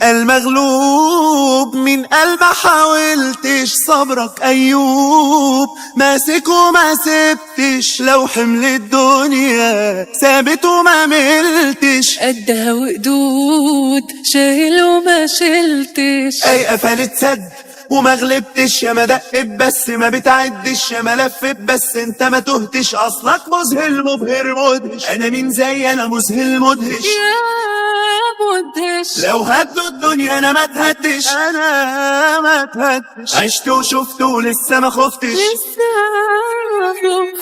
المغلوب من قلب حاولتش، صبرك أيوب ماسك وما سبتش، لو حمل الدنيا ثابت وما ملتش، قدها وقدود شايل وما شلتش. أي قفلت سد وما غلبتش، يا ما دقت بس ما بتعدش، يا ما لفت بس انت ما تهتش، اصلك مذهل مبهر مدهش، انا مين زي انا مذهل مدهش يا مدهش. لو هدوا الدنيا انا ما اتهدش، انا ما اتهدش، عشت وشفت ولسه ما خفتش، لسه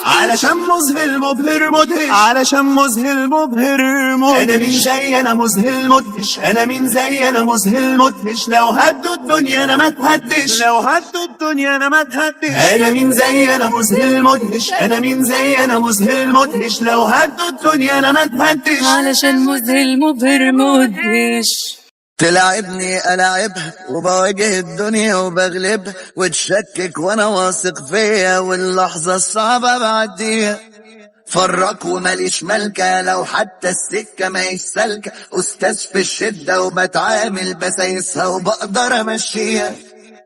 علشان مذهل مبهر مدهش، علشان مذهل مبهر مدهش، انا مين زي انا مذهل مدهش، انا مين زي انا مذهل مدهش، لو هدوا الدنيا انا ما اتهدش، لو هدوا الدنيا انا ما اتهدش، انا مين زي انا مذهل مدهش، انا مين زي انا مذهل مدهش، لو هدوا الدنيا انا ما اتهدش، علشان مذهل مبهر مدهش. تلعبني ألعبها وبواجه الدنيا وبغلبها، وتشكك وانا واثق فيا واللحظة الصعبة بعديها. فرق وماليش ملكة لو حتى السكة ما سالكة، أستاذ في الشدة وبتعامل بسايسها وبقدر أمشيها.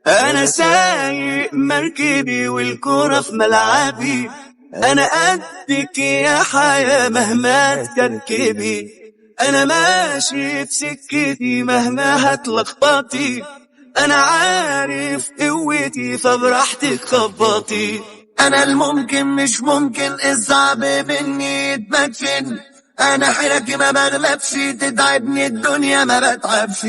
انا سايق مركبي والكرة في ملعبي، انا قدك يا حياة مهما تكركبي، انا ماشي في سكتي مهما هتلخبطي، انا عارف قوتي فبراحتك خبطي. أنا الممكن مش ممكن الصعب مني يتمكن، أنا حيرتي ما بغلبش تتعبني الدنيا ما بتعبش.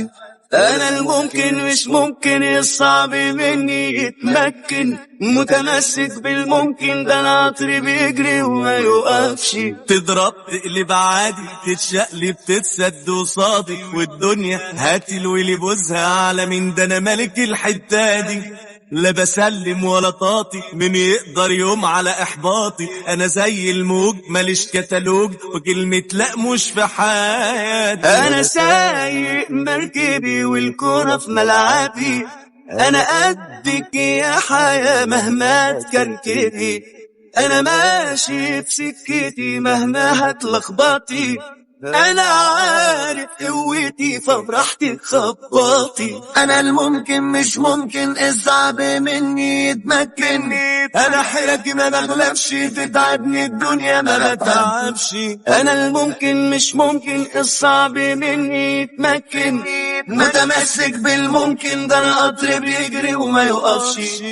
انا الممكن مش ممكن الصعب مني يتمكن، متمسك بالممكن ده العطر بيجري وما يوقفش. تضرب تقلب عادي تتشقلب تتسد وصادي، والدنيا هاتي الويلي بوزها على من ده انا ملك الحتة دي. لا بسلم ولا طاطي من يقدر يوم على احباطي، انا زي الموج ماليش كتالوج وكلمة لا مش في حياتي. انا سايق مركبي والكرة في ملعبي، انا قدك يا حياة مهما تكركبي، انا ماشي في سكتي مهما هتلخبطي، انا عارف قوتي فبراحتك خبطي. أنا الممكن مش ممكن الصعب مني يتمكن، انا حيرتي ما بغلبش تتعبني الدنيا ما بتعبش، انا الممكن مش ممكن الصعب مني يتمكن، متمسك بالممكن ده القطر بيجري وما يوقفش.